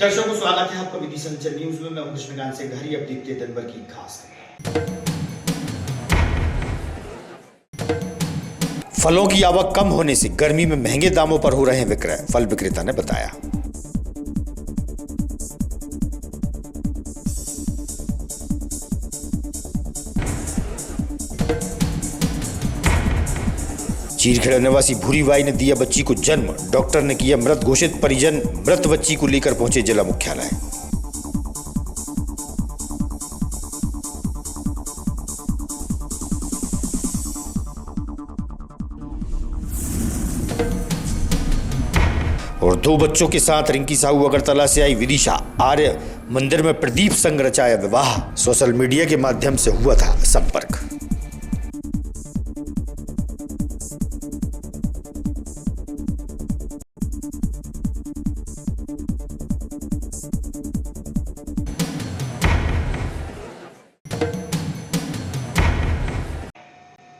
दर्शकों को स्वागत है आपका विधि संचर न्यूज में। मैं हूं कृष्णकांत सिंह। घरी अब देखते हैं दिन भर की खास खबरें। फलों की आवक कम होने से गर्मी में महंगे दामों पर हो रहे हैं विक्रय, फल विक्रेता ने बताया। चीरखेड़ा निवासी भूरीबाई ने दिया बच्ची को जन्म, डॉक्टर ने किया मृत घोषित, परिजन मृत बच्ची को लेकर पहुंचे जिला मुख्यालय। और दो बच्चों के साथ रिंकी साहू अगरतला से आई विदिशा, आर्य मंदिर में प्रदीप संग रचाया विवाह, सोशल मीडिया के माध्यम से हुआ था संपर्क।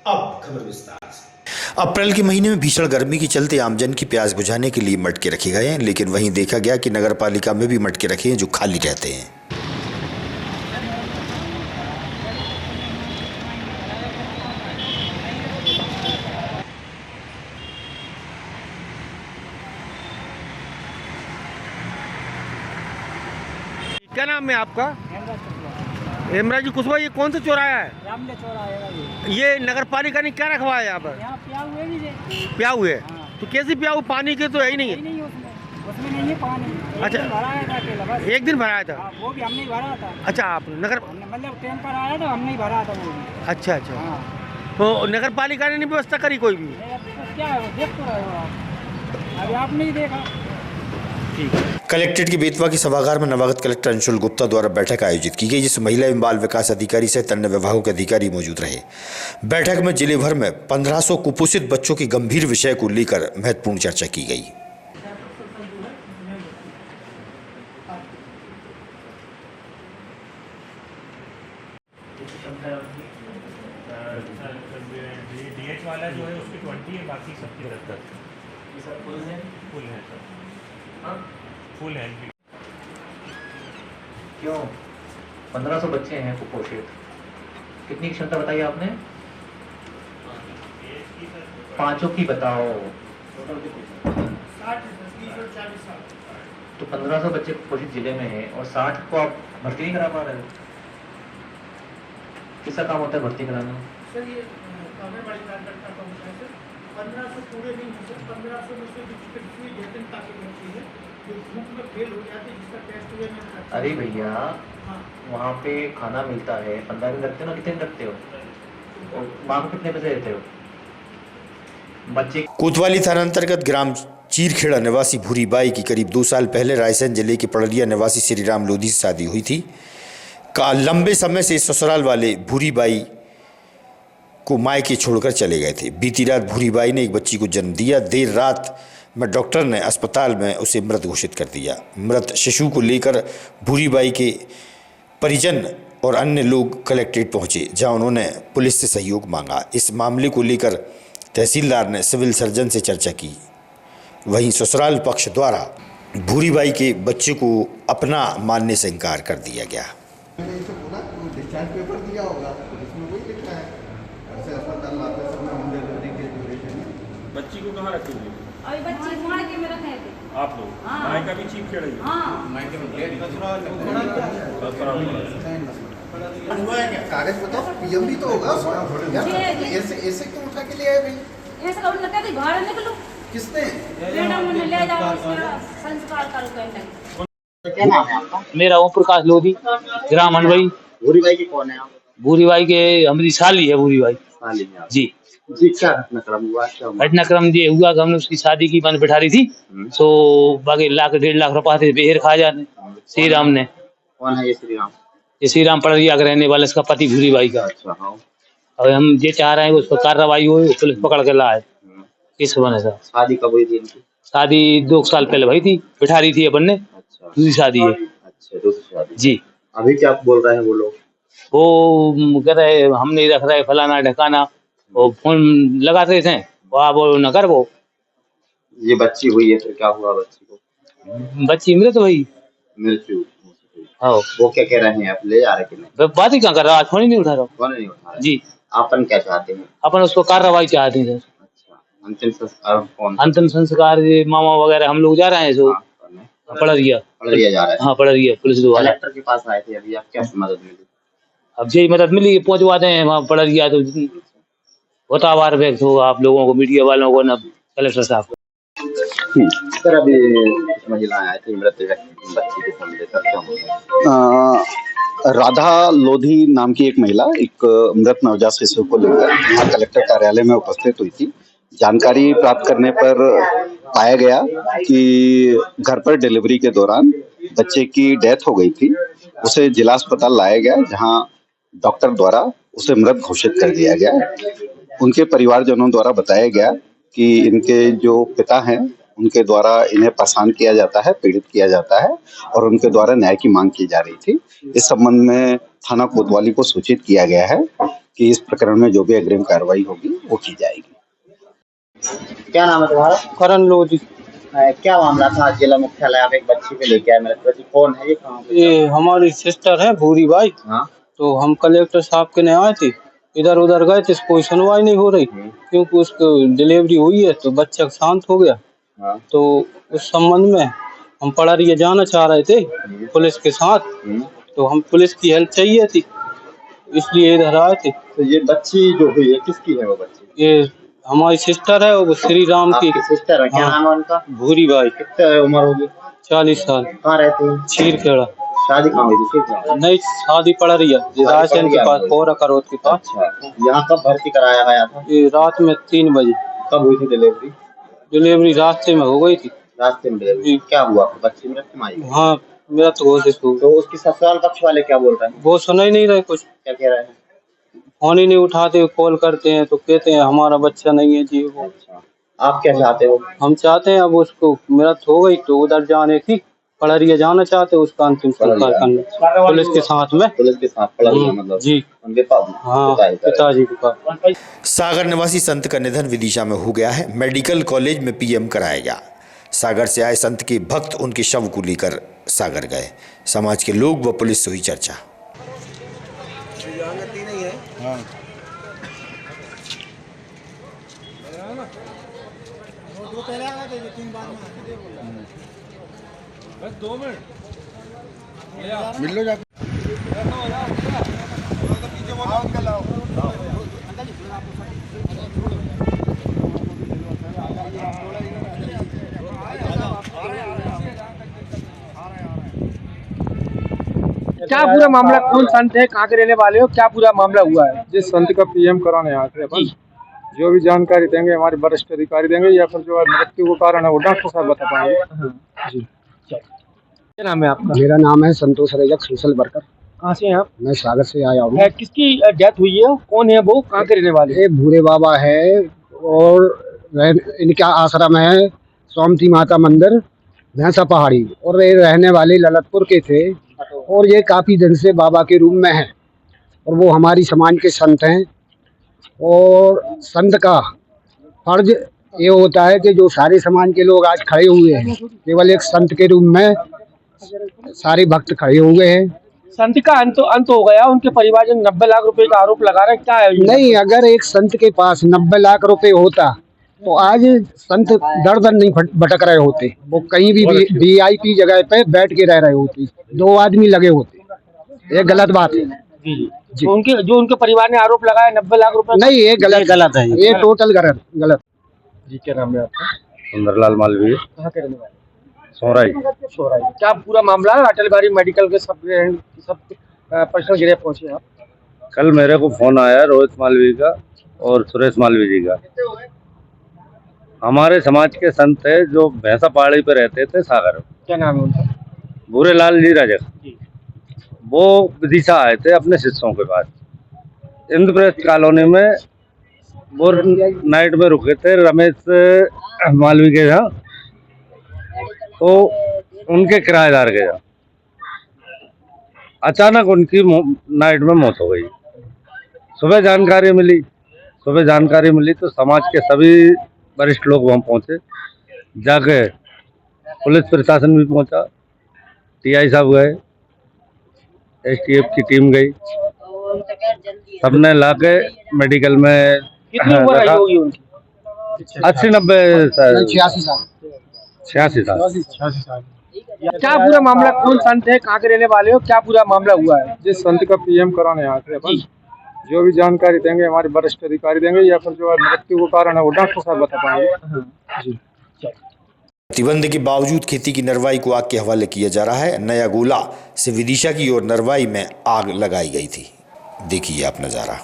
अब खबर विस्तार से। अप्रैल के महीने में भीषण गर्मी के चलते आमजन की प्यास बुझाने के लिए मटके रखे गए हैं, लेकिन वहीं देखा गया कि नगर पालिका में भी मटके रखे हैं जो खाली रहते हैं। क्या नाम है आपका? हेमराज जी कुशवाहा। ये कौन सा चौराहा है? रामले चौराहा। ये नगर पालिका ने क्या रखवाया है यहाँ पर? यहाँ प्याऊ है। हाँ। तो कैसे प्याऊ? पानी के तो है ही नहीं है। नहीं उसमें नहीं है पानी। अच्छा। भराया था अकेला बस। एक दिन भराया था? हाँ, वो भी हमने ही भरा था। अच्छा, आप नगर मतलब टैंकर आया था, हमने ही भरा था वो भी। अच्छा अच्छा। हाँ। तो नगर पालिका ने नहीं व्यवस्था करी कोई भी? तो क्या है वो, देख तो रहे हो आप, अभी आपने ही देखा। कलेक्ट्रेट के बेतवा के सभागार में नवागत कलेक्टर अंशुल गुप्ता द्वारा बैठक आयोजित की गई, जिसमें महिला एवं बाल विकास अधिकारी सहित अन्य विभागों के अधिकारी मौजूद रहे। बैठक में जिले भर में 1500 कुपोषित बच्चों के गंभीर विषय को लेकर महत्वपूर्ण चर्चा की गई। डीएच वाला जो है उसकी 20 है, बाकी सबकी 10-10 फुल है सर। हाँ फुल है। क्यों 1500 बच्चे हैं कुपोषित? कितनी क्षमता बताई आपने? पांचों की बताओ। तो 1500 बच्चे कुपोषित जिले में हैं और 60 को आप भर्ती नहीं करा पा रहे हो। किसका काम होता है भर्ती कराना? सर ये आंगनबाड़ी कार्यकर्ता का होता है सर। 1500 पूरे नहीं हो सकते। 1500 में से जिसकी जटिलता की बच्ची है जो धूप में फेल हो जाती है, जिसका टेस्ट हुए में। अरे भैया हाँ। वहाँ पे खाना मिलता है, 15 दिन रखते हो ना? कितने दिन रखते हो? और माँ को कितने पैसे देते हो? बच्चे कोतवाली थाना अंतर्गत ग्राम चीरखेड़ा निवासी भूरीबाई की करीब 2 साल पहले रायसेन जिले के पड़रिया निवासी श्रीराम लोधी से शादी हुई थी। लंबे समय से ससुराल वाले भूरीबाई को मायके छोड़कर चले गए थे। बीती रात भूरीबाई ने एक बच्ची को जन्म दिया। देर रात में डॉक्टर ने अस्पताल में उसे मृत घोषित कर दिया। मृत शिशु को लेकर भूरीबाई के परिजन और अन्य लोग कलेक्ट्रेट पहुंचे, जहां उन्होंने पुलिस से सहयोग मांगा। इस मामले को लेकर तहसीलदार ने सिविल सर्जन से चर्चा की। वहीं ससुराल पक्ष द्वारा भूरीबाई के बच्चे को अपना मानने से इनकार कर दिया गया। मैंने इसे बोला कि डिस्चार्ज पेपर दिया होगा, तो इसमें वही लिखा है ऐसे अस्पताल लाते समय होम डिलीवरी के ड्यूरेशन में। बच्ची को कहाँ रखे हुए? अभी बच्ची मायके में रखे थे। आप लोग? हाँ। मायका भी चीप खेड़ा ही? हाँ। मायके में कागज बताओ, पीएम भी तो होगा उसमें। ऐसे क्यों उठा के ले आए भाई? ऐसा कौन लगता है? बाहर निकलो। किसने? मैडम ने ले जाओ, संस्कार करो कहते। क्या नाम है आपका? मेरा ओम प्रकाश लोधी, ग्राम अनवई। भूरीबाई के कौन है आप? भूरीबाई के हमारी साली है भूरीबाई जी। जी क्या घटनाक्रम हुआ? घटनाक्रम ये हुआ कि हमने उसकी शादी की मन बैठा रही थी, तो बाकी 1.5 लाख रुपया थे बेहर खा जाने श्री राम ने। कौन है ये श्री राम? ये श्री राम पड़रिया का रहने वाला, इसका पति भूरीबाई का। अच्छा हाँ। और हम ये चाह रहे हैं उस पर कार्रवाई हो, पुलिस पकड़ के लाए। किस बने सर? शादी कब हुई थी इनकी? शादी 2 साल पहले हुई थी, बैठा रही थी अपन ने। अच्छा दूसरी शादी है। अच्छा दूसरी शादी जी। अभी क्या बोल रहे हैं वो लोग? वो कह रहे हम नहीं रख रहे फलाना ढकाना, वो फोन लगाते थे, वो न कर वो। ये बच्ची हुई है, फिर क्या हुआ बच्ची को? बच्ची मृत हुई। मृत्यु। हाँ वो क्या कह रहे हैं, आप ले जा रहे कि नहीं? मैं बात ही कहाँ कर रहा, आज फोन ही नहीं उठा रहा। कौन नहीं उठा रहे? जी अपन क्या चाहते हैं? अपन उसको कार्रवाई चाहते हैं सर। अच्छा, अंतिम संस्कार कौन? अंतिम संस्कार ये मामा वगैरह हम लोग जा रहे हैं, सो हाँ, करने? पड़रिया पड़रिया जा रहे हैं। हाँ पड़रिया पुलिस द्वारा। कलेक्टर के पास आए थे अभी, आप क्या मदद मिली? अब यही मदद मिली, पहुंचवाते हैं वहाँ पड़रिया, तो होतावार व्यक्त हो आप लोगों को, मीडिया वालों को, ना कलेक्टर साहब को। सर अभी कुछ महिलाएं आई थी मृत व्यक्ति बच्ची के संदेश, सर क्या हुआ? राधा लोधी नाम की एक महिला एक मृत नवजात शिशु को लेकर यहाँ कलेक्टर कार्यालय में उपस्थित हुई थी। जानकारी प्राप्त करने पर पाया गया कि घर पर डिलीवरी के दौरान बच्चे की डेथ हो गई थी। उसे जिला अस्पताल लाया गया, जहां डॉक्टर द्वारा उसे मृत घोषित कर दिया गया। उनके परिवारजनों द्वारा बताया गया कि इनके जो पिता हैं उनके द्वारा इन्हें परेशान किया जाता है, पीड़ित किया जाता है और उनके द्वारा न्याय की मांग की जा रही थी। इस संबंध में थाना कोतवाली को सूचित किया गया है कि इस प्रकरण में जो भी अग्रिम कार्रवाई होगी वो की जाएगी। क्या नाम है तुम्हारा? करण लोधी। क्या मामला था? जिला मुख्यालय आप एक बच्ची को लेके आए, मेरे बच्ची कौन है, ये कहाँ पे? ये हमारी सिस्टर है भूरी बाई। हाँ, तो हम कलेक्टर साहब के यहाँ आए थे, इधर उधर गए थे, कोई सुनवाई नहीं हो रही क्योंकि उसको डिलीवरी हुई है तो बच्चा शांत हो गया। हाँ। तो उस संबंध में हम पड़रिया जाना चाह रहे थे पुलिस के साथ, तो हम पुलिस की हेल्प चाहिए थी इसलिए इधर आए थे। तो ये बच्ची जो हुई है किसकी है? वो बच्ची ये हमारी सिस्टर है, वो श्री राम की सिस्टर है। क्या नाम है उनका? भूरी बाई। कितनी उम्र होगी? 40 साल। कहाँ रहती है? चीरखेड़ा। शादी कहाँ हुई थी? नहीं, शादी पड़रिया राशन के पास, पोरा करोद के पास। अच्छा, यहाँ कब भर्ती कराया गया था? ये रात में 3 बजे। कब हुई थी डिलीवरी? डिलीवरी रास्ते में हो गई थी। रास्ते में डिलीवरी? क्या हुआ? बच्ची मृत्यु में आई? हाँ, मेरा तो घोषित हो। तो उसकी ससुराल पक्ष वाले क्या बोल रहे हैं? वो सुना ही नहीं रहे कुछ। क्या कह रहे हैं? फोन ही नहीं उठाते, कॉल करते हैं तो कहते हैं हमारा बच्चा नहीं है जी। वो अच्छा, आप क्या चाहते हो? हम चाहते हैं अब उसको मृत्यु हो गई तो उधर जाने की, पड़रिया जाना चाहते हैं उसका अंतिम संस्कार करने पुलिस के साथ में। पुलिस के साथ पड़रिया मतलब जी उनके हाँ, पिताजी के पास। सागर निवासी संत का निधन विदिशा में हो गया है। मेडिकल कॉलेज में पीएम कराया गया। सागर से आए संत के भक्त उनके शव को लेकर सागर गए। समाज के लोग व पुलिस से हुई चर्चा। क्या पूरा मामला, कौन संत है, कहाँ के रहने वाले हो, क्या पूरा मामला हुआ है? जिस संत का पीएम कराने आए थे अपन, जो भी जानकारी देंगे हमारे वरिष्ठ अधिकारी देंगे, या फिर जो मृत्यु का कारण है वो डॉक्टर साहब बता पाएंगे। जी, क्या नाम है आपका? मेरा नाम है संतोष रेजक, सोशल वर्कर। कहाँ से हैं आप? मैं सागर से आया हूँ। किसकी डेथ हुई है, कौन है वो, कहाँ के रहने वाले? ये भूरे बाबा है और इनका आश्रम है सोमती माता मंदिर भैंसा पहाड़ी, और ये रहने वाले ललितपुर के थे और ये काफ़ी दिन से बाबा के रूम में हैं और वो हमारी समाज के संत हैं। और संत का फर्ज ये होता है कि जो सारे समाज के लोग आज खड़े हुए हैं, केवल एक संत के रूप में सारे भक्त खड़े हुए हैं। संत का अंत हो गया, उनके परिवार ने 90 लाख रुपए का आरोप लगा रहे, क्या है? नहीं, अगर एक संत के पास 90 लाख रुपए होता तो आज संत दर दर नहीं भटक रहे होते, वो कहीं भी VIP जगह पे बैठ के रह रहे होते, 2 आदमी लगे होते। ये गलत बात है जी। तो उनके परिवार ने आरोप लगाया 90 लाख रुपए, नहीं, ये गलत है, ये टोटल गलत। जी, क्या नाम है आपका? सुंदरलाल मालवीय, कहाँ के रहने वाले? सोराई। क्या पूरा मामला है? अटलबारी मेडिकल के सब पर्सनल गिरफ्त पहुंचे आप? कल मेरे को फोन आया रोहित मालवीय का और सुरेश मालवीय जी का। हमारे समाज के संत है जो भैंसा पहाड़ी पे रहते थे सागर। क्या नाम है उनका? भूरेलाल जी रजक। वो विदिशा आए थे अपने शिष्यों के पास, इंद्रप्रस्थ कॉलोनी में। वो नाइट में रुके थे रमेश मालवीय के यहाँ, तो उनके किराएदार के यहाँ अचानक उनकी नाइट में मौत हो गई। सुबह जानकारी मिली तो समाज के सभी वरिष्ठ लोग वहाँ पहुँचे, जाके पुलिस प्रशासन भी पहुँचा, टीआई साहब गए, एसटीएफ की टीम गई, सबने लाके मेडिकल में रखा। 80-90 86 साल। क्या पूरा मामला, कौन संत है, कहाँ के रहने वाले हो, क्या पूरा मामला हुआ है? जिस संत का पीएम कराने आए थे अपन, जो भी जानकारी देंगे हमारे वरिष्ठ अधिकारी देंगे, या फिर जो मृत्यु का कारण है वो डॉक्टर साहब बता पाएंगे। जी। प्रतिबंध के बावजूद खेती की नरवाई को आग के हवाले किया जा रहा है। नया गोला से विदिशा की ओर नरवाई में आग लगाई गई थी। देखिए आप नजारा।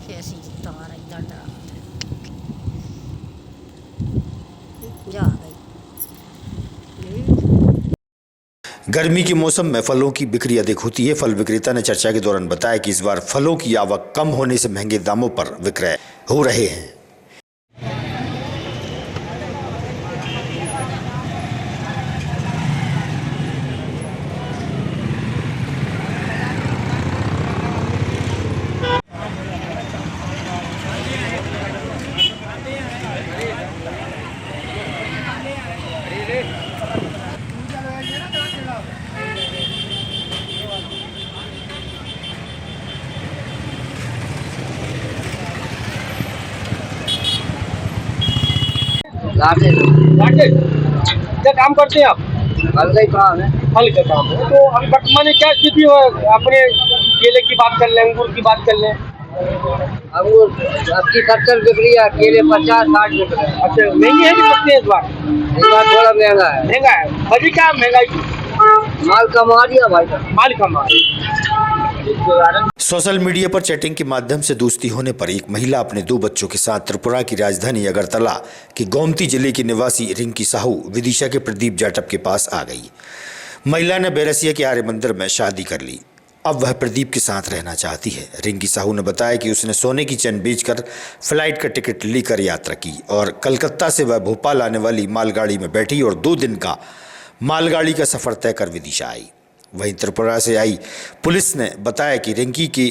कैसी तार इधर जा गई। गर्मी के मौसम में फलों की बिक्री अधिक होती है। फल विक्रेता ने चर्चा के दौरान बताया कि इस बार फलों की आवक कम होने से महंगे दामों पर विक्रय हो रहे हैं। क्या काम करते हैं आप? फल का ही काम है। फल का काम है। तो अभी वर्तमान में क्या स्थिति है? अपने केले की बात कर लें, अंगूर की बात कर लें। अंगूर 80-70 बिक रही है, केले 50-60 बिक रहे हैं। अच्छा, महंगी है कि सस्ती है इस बार? इस बार थोड़ा महंगा है। महंगा है। वजह क्या है महंगाई की? माल कम आ रही है भाई, माल कम आ रही है। सोशल मीडिया पर चैटिंग के माध्यम से दोस्ती होने पर एक महिला अपने 2 बच्चों के साथ त्रिपुरा की राजधानी अगरतला के गोमती जिले की निवासी रिंकी साहू विदिशा के प्रदीप जाटव के पास आ गई। महिला ने बैरसिया के आर्य मंदिर में शादी कर ली। अब वह प्रदीप के साथ रहना चाहती है। रिंकी साहू ने बताया कि उसने सोने की चैन बेचकर फ्लाइट का टिकट लेकर यात्रा की और कलकत्ता से वह भोपाल आने वाली मालगाड़ी में बैठी और 2 दिन का मालगाड़ी का सफर तय कर विदिशा आई। वहीं त्रिपुरा से आई पुलिस ने बताया कि रिंकी के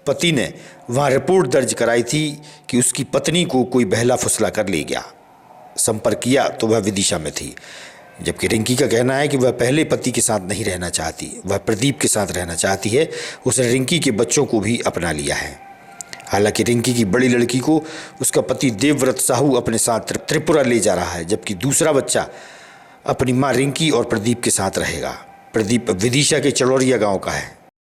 पति ने वहां रिपोर्ट दर्ज कराई थी कि उसकी पत्नी को कोई बहला फुसला कर ले गया। संपर्क किया तो वह विदिशा में थी, जबकि रिंकी का कहना है कि वह पहले पति के साथ नहीं रहना चाहती, वह प्रदीप के साथ रहना चाहती है। उसने रिंकी के बच्चों को भी अपना लिया है। हालांकि रिंकी की बड़ी लड़की को उसका पति देवव्रत साहू अपने साथ त्रिपुरा ले जा रहा है, जबकि दूसरा बच्चा अपनी मां रिंकी और प्रदीप के साथ रहेगा। प्रदीप विदिशा के चड़ौरिया गांव का है।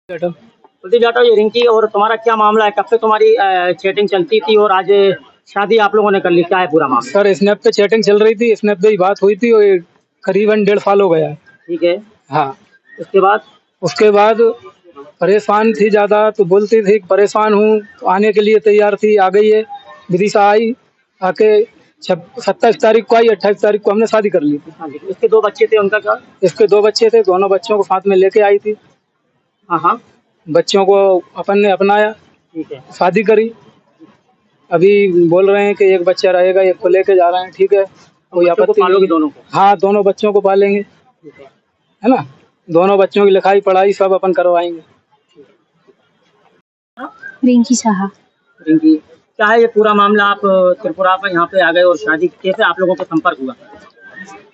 प्रदीप जाटव, ये रिंकी और तुम्हारा क्या मामला है? कब से तुम्हारी चैटिंग चलती थी और आज शादी आप लोगों ने कर ली, क्या है पूरा मामला? सर स्नैप पे चैटिंग चल रही थी, स्नैप पे ही बात हुई थी और करीबन 1.5 साल हो गया। ठीक है। हाँ। उसके बाद परेशान थी ज़्यादा, तो बोलती थी परेशान हूँ, तो आने के लिए तैयार थी, आ गई है। विदिशा आई, आके 27 तारीख को आई, 28 तारीख को हमने शादी कर ली थी। हाँ जी। इसके 2 बच्चे थे, उनका क्या? इसके 2 बच्चे थे, दोनों बच्चों को साथ में लेके आई थी। हाँ। बच्चों को अपन ने अपनाया, ठीक है, शादी करी। अभी बोल रहे हैं कि एक बच्चा रहेगा, एक को लेके जा रहे हैं। ठीक है, कोई आपत्ति पालोगे दोनों को? हाँ, दोनों बच्चों को पालेंगे, है ना। दोनों बच्चों की लिखाई पढ़ाई सब अपन करवाएंगे। रिंकी साहा। रिंकी, क्या है ये पूरा मामला? आप त्रिपुरा पे यहाँ पे आ गए और शादी कैसे आप लोगों को संपर्क हुआ?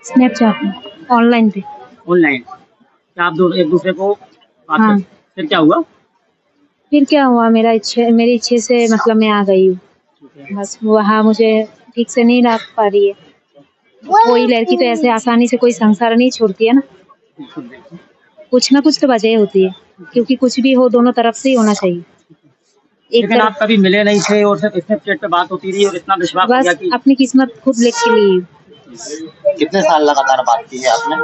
स्नैपचैट में, ऑनलाइन पे। ऑनलाइन? क्या आप एक दूसरे को बात हाँ। फिर क्या हुआ? फिर क्या हुआ, मेरी इच्छे से मतलब मैं आ गई हूँ। बस वहाँ मुझे ठीक से नहीं रख पा रही है। कोई लड़की तो ऐसे आसानी से कोई संसार नहीं छोड़ती है ना, कुछ ना कुछ तो वजह होती है, क्योंकि कुछ भी हो दोनों तरफ से ही होना चाहिए। लेकिन आप कभी मिले नहीं थे और सिर्फ स्नैपचैट पे बात होती रही और इतना विश्वास बस किया कि... अपनी किस्मत खुद लिख के ली। कितने साल लगातार बात की है आपने?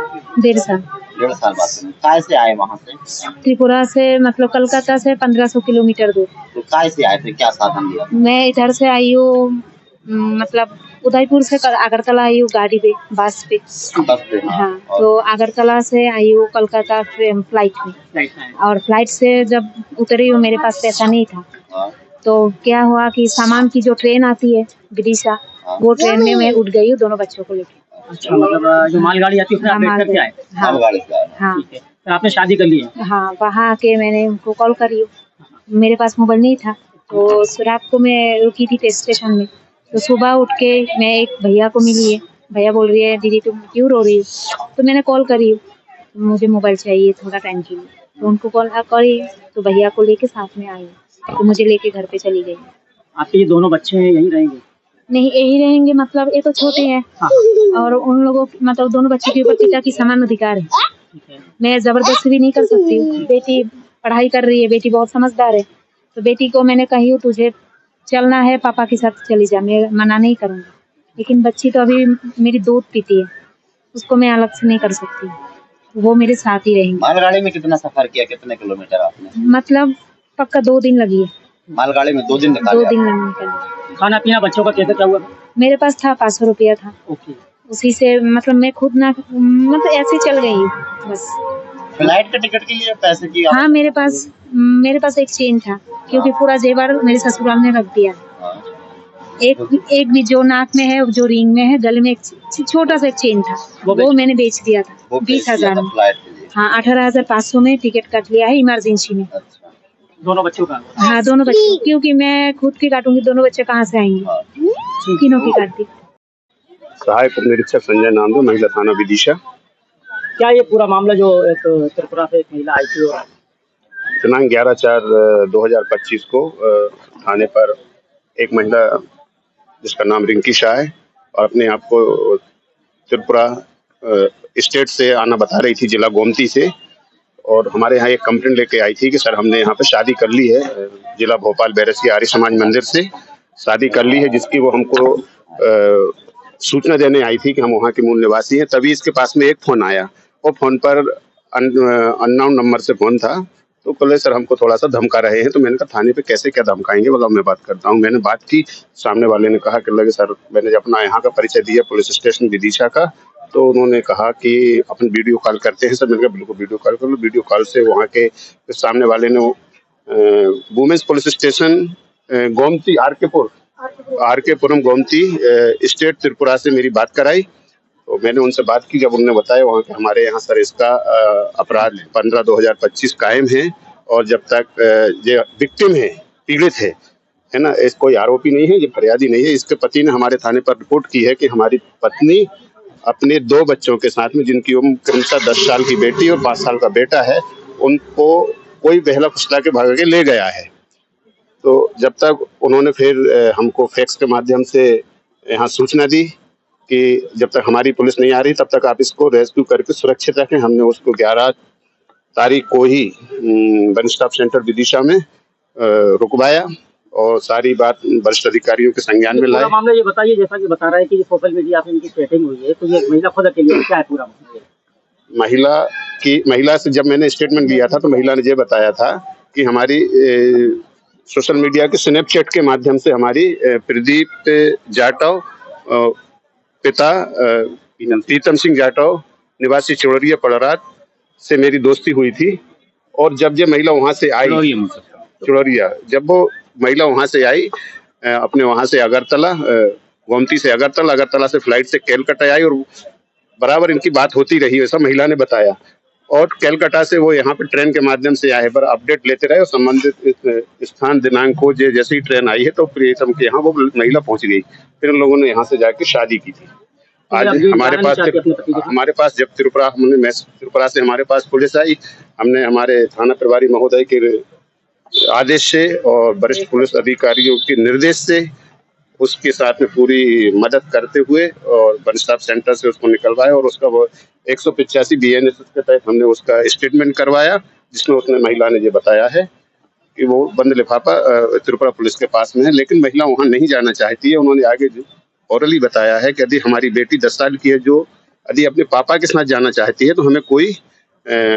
1.5 साल। 1.5 साल बात की। काय से आए वहाँ से? त्रिपुरा से, मतलब कलकत्ता से 1500 किलोमीटर दूर। तो काय से आए थे, क्या साधन लिया? मैं इधर से आई हूँ, मतलब उदयपुर से अगरतला आई हूँ गाड़ी पे, बस पे। हाँ, तो अगरतला से आई हूँ कलकत्ता फ्लाइट में। और फ्लाइट से जब उतरी हूँ मेरे पास पैसा नहीं था, तो क्या हुआ कि सामान की जो ट्रेन आती है विदिशा, वो ट्रेन में मैं उठ गई हूँ दोनों बच्चों को लेकर। अच्छा, मतलब जो मालगाड़ी आती है उसमें आप बैठ करके आए? हाँ हाँ ठीक है, तो आपने शादी कर ली है? हाँ, वहाँ आके मैंने उनको कॉल करी। मेरे पास मोबाइल नहीं था, तो रात को मैं रुकी थी स्टेशन में। तो सुबह उठ के मैं एक भैया को मिली है, भैया बोल रही है दीदी तुम क्यों रो रही हो? तो मैंने कॉल करी, मुझे मोबाइल चाहिए थोड़ा टाइम के लिए। तो उनको कॉल करी तो भैया को लेके साथ में आई, तो मुझे लेके घर पे चली गई। आपके ये दोनों बच्चे हैं यहीं रहेंगे? नहीं, यही रहेंगे, मतलब ये तो छोटे हैं। हाँ। और उन लोगों मतलब दोनों बच्चों के ऊपर पिता की समान अधिकार है। मैं जबरदस्ती भी नहीं कर सकती हूँ। बेटी पढ़ाई कर रही है, बेटी बहुत समझदार है, तो बेटी को मैंने कही हूँ तुझे चलना है पापा के साथ चली जा, मैं मना नहीं करूँगी। लेकिन बच्ची तो अभी मेरी दूध पीती है, उसको मैं अलग से नहीं कर सकती, वो मेरे साथ ही रहेंगी। मालगाड़ी में कितना सफर किया, कितने किलोमीटर आपने? मतलब पक्का 2 दिन लगी है। मालगाड़ी में 2 दिन निकाले? 2 दिन निकाले। खाना पीना बच्चों का कैसे क्या हुआ? मेरे पास था 500 रुपया था। ओके। उसी से मतलब मैं खुद ना मतलब ऐसे चल गई हूँ बस। फ्लाइट के टिकट के लिए पैसे की? हाँ, मेरे पास एक चेन था, क्योंकि पूरा जेवर मेरे ससुराल ने रख दिया। एक भी जो नाक में है, जो रिंग में है, गले में एक छोटा सा एक चेन था, वो मैंने बेच दिया था 20,000 में। हाँ, 18,500 में टिकट काट लिया है इमरजेंसी में। दोनों बच्चों का? हाँ, दोनों बच्चों, क्योंकि मैं खुद की काटूंगी, दोनों बच्चे कहाँ से आएंगे? तीनों की काटती। सहायक उप निरीक्षक संजय नामदेव, महिला थाना विदिशा। क्या ये पूरा मामला जो एक त्रिपुरा से एक महिला आई थी और दिनांक 11/4/2025 को थाने पर एक महिला जिसका नाम रिंकी शाह है और अपने आप को त्रिपुरा स्टेट से आना बता रही थी, जिला गोमती से, और हमारे यहाँ एक कंप्लेंट लेके आई थी कि सर हमने यहाँ पे शादी कर ली है, जिला भोपाल बैरसिया आर्य समाज मंदिर से शादी कर ली है, जिसकी वो हमको सूचना देने आई थी कि हम वहाँ के मूल निवासी हैं। तभी इसके पास में एक फ़ोन आया, वो फ़ोन पर अननोन नंबर से फ़ोन था। तो बोले सर हमको थोड़ा सा धमका रहे हैं। तो मैंने कहा थाने पे कैसे क्या धमकाएंगे, बोला मैं बात करता हूँ। मैंने बात की, सामने वाले ने कहा कि लगे सर, मैंने जब अपना यहाँ का परिचय दिया पुलिस स्टेशन विदिशा का, तो उन्होंने कहा कि अपन वीडियो कॉल करते हैं सर। मैंने कहा बिल्कुल वीडियो कॉल कर लो। वीडियो कॉल से वहाँ के सामने वाले ने women's police station Gomati R K Puram Gomati state Tripura से मेरी बात कराई। तो मैंने उनसे बात की, जब उन्होंने बताया वहाँ के हमारे यहाँ सर इसका अपराध 15/2025 कायम है, और जब तक ये विक्टिम है, पीड़ित है ना, इस कोई आरोपी नहीं है, ये फरियादी नहीं है। इसके पति ने हमारे थाने पर रिपोर्ट की है कि हमारी पत्नी अपने 2 बच्चों के साथ में, जिनकी उम्र क्रमशः 10 साल की बेटी और 5 साल का बेटा है, उनको कोई बहला फुसला के भाग के ले गया है। तो जब तक उन्होंने फिर हमको फैक्स के माध्यम से यहाँ सूचना दी कि जब तक हमारी पुलिस नहीं आ रही तब तक आप इसको रेस्क्यू करके सुरक्षित रखें। हमने उसको 11 तारीख को ही वन स्टॉप सेंटर विदिशा में रुकवाया और सारी बात वरिष्ठ अधिकारियों के संज्ञान में लाए। मामला ये बताइए, जैसा कि बता रहा है कि सोशल मीडिया पे इनकी चैटिंग हुई है, तो ये महिला खुद अकेली क्या है पूरा मामला? महिला से जब मैंने स्टेटमेंट लिया था तो महिला ने ये बताया था कि हमारी सोशल मीडिया के स्नैपचैट के माध्यम से हमारी प्रदीप जाटव पिता प्रीतम सिंह जाटव निवासी चौड़रिया पड़रात से मेरी दोस्ती हुई थी। और जब ये महिला वहाँ से आई चौड़रिया, जब वो महिला वहाँ से आई अपने वहाँ से अगरतला, गोमती से अगरतला से फ्लाइट से कैलकाटा आई, और बराबर इनकी बात होती रही, ऐसा महिला ने बताया। और कैलकाटा से वो यहाँ पे ट्रेन के माध्यम से आए, पर अपडेट लेते रहे और संबंधित स्थान दिनांक को जैसे ही ट्रेन आई है तो प्रियतम के यहाँ वो महिला पहुंच गई। फिर उन लोगों ने यहाँ से जाके शादी की थी। आज हमारे पास जब त्रिपुरा से हमारे पास पुलिस आई, हमने हमारे थाना प्रभारी महोदय के आदेश से और वरिष्ठ पुलिस अधिकारियों के निर्देश से उसके साथ में पूरी मदद करते हुए और वन स्टॉप सेंटर से उसको निकलवाया, और उसका वो 185 BNSS के तहत हमने उसका स्टेटमेंट करवाया, जिसमें उसने महिला ने ये बताया है कि वो बंद लिफाफा त्रिपुरा पुलिस के पास में है, लेकिन महिला वहाँ नहीं जाना चाहती है। उन्होंने आगे ओरली बताया है कि यदि हमारी बेटी 10 साल की है, जो यदि अपने पापा के साथ जाना चाहती है तो हमें कोई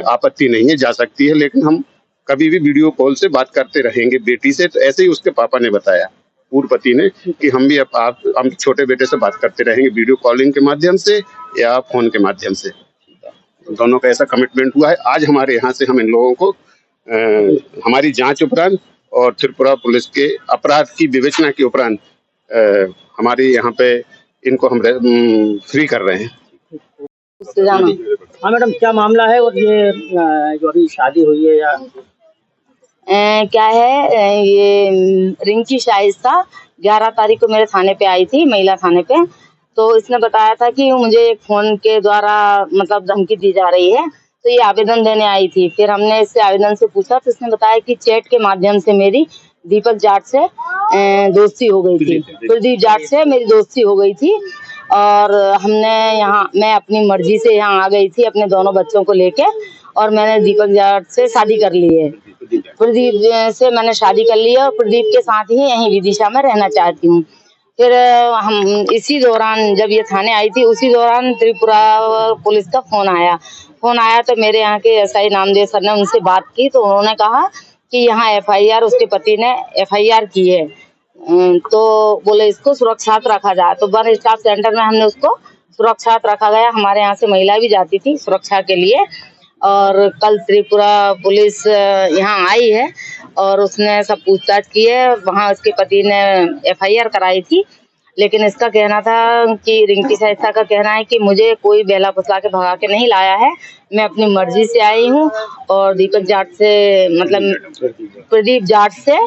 आपत्ति नहीं है, जा सकती है, लेकिन हम कभी भी वीडियो कॉल से बात करते रहेंगे बेटी से। तो ऐसे ही उसके पापा ने बताया, पूर्व पति ने, कि हम भी हम छोटे बेटे से बात करते रहेंगे वीडियो कॉलिंग के माध्यम से या फोन के माध्यम से। दोनों का ऐसा कमिटमेंट हुआ है। आज हमारे यहाँ से हम इन लोगों को हमारी जांच उपरांत और त्रिपुरा पुलिस के अपराध की विवेचना के उपरांत हमारे यहाँ पे इनको हम फ्री कर रहे हैं। हाँ मैडम, क्या मामला है और ये जो अभी शादी हुई है या क्या है, ये रिंकी शाइस्ता 11 तारीख को मेरे थाने पे आई थी, महिला थाने पे। तो इसने बताया था कि मुझे एक फोन के द्वारा मतलब धमकी दी जा रही है, तो ये आवेदन देने आई थी। फिर हमने इससे आवेदन से पूछा तो इसने बताया कि चैट के माध्यम से मेरी दीपक जाट से दोस्ती हो गई थी, प्रदीप जाट से मेरी दोस्ती हो गई थी। और मैं अपनी मर्जी से यहाँ आ गई थी अपने दोनों बच्चों को लेके, और मैंने दीपक जाट से शादी कर ली है। प्रदीप से मैंने शादी कर ली है और प्रदीप के साथ ही यहीं विदिशा में रहना चाहती हूँ। फिर हम इसी दौरान जब ये थाने आई थी, उसी दौरान त्रिपुरा पुलिस का फोन आया तो मेरे यहाँ के एसआई नामदेव सर ने उनसे बात की, तो उन्होंने कहा कि यहाँ एफआईआर उसके पति ने एफआईआर की है, तो बोले इसको सुरक्षित रखा जाए। तो वन स्टाफ सेंटर में हमने उसको सुरक्षित रखा गया। हमारे यहाँ से महिला भी जाती थी सुरक्षा के लिए। और कल त्रिपुरा पुलिस यहाँ आई है और उसने सब पूछताछ की है। वहाँ उसके पति ने एफआईआर कराई थी, लेकिन इसका कहना था कि रिंकी शाइस्ता का कहना है कि मुझे कोई बेला फुसला के भगा के नहीं लाया है, मैं अपनी मर्जी से आई हूँ। और दीपक जाट से मतलब प्रदीप जाट से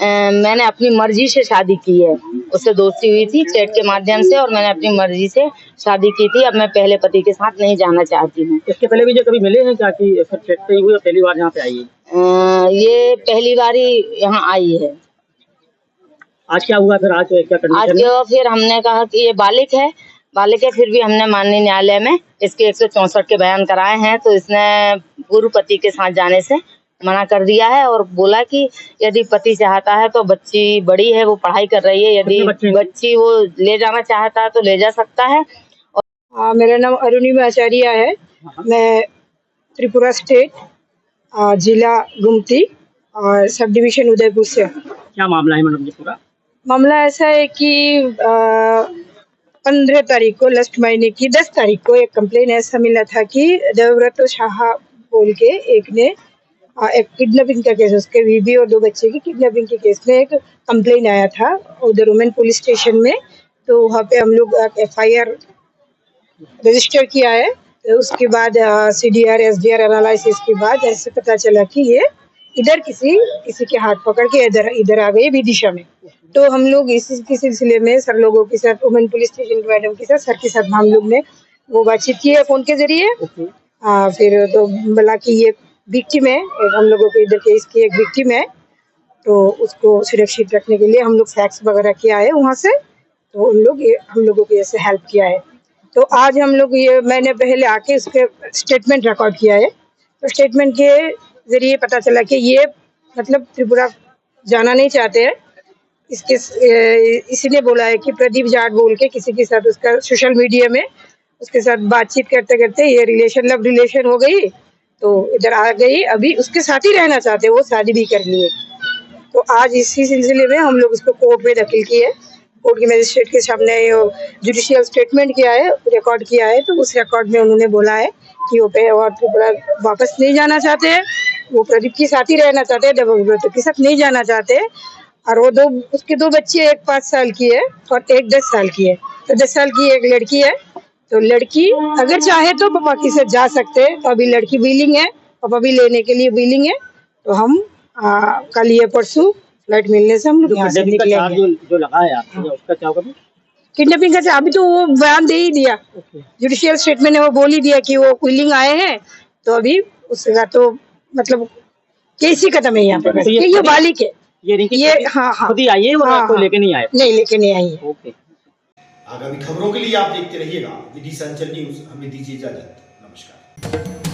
मैंने अपनी मर्जी से शादी की है, उससे दोस्ती हुई थी चैट के माध्यम से, और मैंने अपनी मर्जी से शादी की थी। अब मैं पहले पति के साथ नहीं जाना चाहती हूँ। इसके पहले भी जो कभी मिले हैं क्या कि चैट पे ही हुई, पहली बार यहाँ पे आई है? ये पहली बार ही यहाँ आई है। आज क्या हुआ फिर? आज क्या कंडीशन है? फिर हमने कहा कि ये बालिक है, फिर भी हमने माननीय न्यायालय में इसके 164 के बयान कराए हैं, तो इसने पूर्व पति के साथ जाने से मना कर दिया है और बोला कि यदि पति चाहता है तो बच्ची बड़ी है, वो पढ़ाई कर रही है, यदि बच्ची वो ले जाना चाहता है तो ले जा सकता है। मेरा नाम अरुणिमा आचार्य है, मैं त्रिपुरा स्टेट जिला गुमती और सब डिवीजन उदयपुर से। क्या मामला है मैडम? पूरा मामला ऐसा है कि 15 तारीख को लास्ट महीने की 10 तारीख को एक कंप्लेन ऐसा मिला था कि देवव्रत शाह बोल के एक ने एक किडनैपिंग का केस, उसके बीबी और 2 बच्चे की किडनैपिंग के केस में एक कंप्लेन आया था उधर वुमेन पुलिस स्टेशन में। तो वहाँ पे हम लोग एफआईआर रजिस्टर किया है। तो उसके बाद सीडीआर एसडीआर एनालिसिस के बाद ऐसे पता चला कि ये इधर किसी के हाथ पकड़ के इधर आ गए विदिशा में। तो हम लोग इसी सिलसिले में सर लोगों के साथ, वुमेन पुलिस स्टेशन के मैडम के साथ, सर के साथ हम लोग ने वो बातचीत की है फोन के जरिए। फिर तो बोला कि ये विक्टिम है, हम लोगों को इधर केस की एक विक्टिम है, तो उसको सुरक्षित रखने के लिए हम लोग फैक्स वगैरह किया है वहाँ से, तो हम लोगों को ऐसे हेल्प किया है। तो आज हम लोग मैंने पहले आके उसके स्टेटमेंट रिकॉर्ड किया है। तो स्टेटमेंट के जरिए पता चला कि ये मतलब त्रिपुरा जाना नहीं चाहते हैं। इसी ने बोला है कि प्रदीप जाट बोल के किसी के साथ उसका सोशल मीडिया में उसके साथ बातचीत करते करते ये लव रिलेशन हो गई, तो इधर आ गई, अभी उसके साथ ही रहना चाहते, वो शादी भी कर लिए। तो आज इसी सिलसिले में हम लोग उसको कोर्ट में दाखिल किए, कोर्ट के मजिस्ट्रेट के सामने जुडिशियल स्टेटमेंट किया है, रिकॉर्ड किया है। तो उस रिकॉर्ड में उन्होंने बोला है कि वो त्रिपुरा वापस नहीं जाना चाहते हैं, वो प्रदीप के साथ ही रहना चाहते हैं, देवव्रत के साथ नहीं जाना चाहते। और वो उसके 2 बच्चे, एक 5 साल की है और एक 10 साल की है। तो 10 साल की एक लड़की है, तो लड़की अगर चाहे तो पापा के साथ जा सकते हैं। तो अभी लड़की विलिंग है, पापा भी लेने के लिए विलिंग है। तो हम कल ये परसों फ्लाइट मिलने से हम लोग यहाँ से निकलेंगे। जो लगा है आपने, उसका क्या होगा? किडनैपिंग का अभी तो वो बयान दे ही दिया, जुडिशियल स्टेटमेंट ने वो बोल ही दिया कि वो विलिंग आए हैं। तो अभी उसका तो मतलब केस ही खत्म है यहाँ पे। तो ये बालिक है, ये हाँ खुद ही आई है, वो आपको लेके नहीं आए? नहीं, लेके नहीं आई है। ओके। आगामी खबरों के लिए आप देखते रहिएगा विदिशा अंचल न्यूज। हमें दीजिए इजाजत, नमस्कार।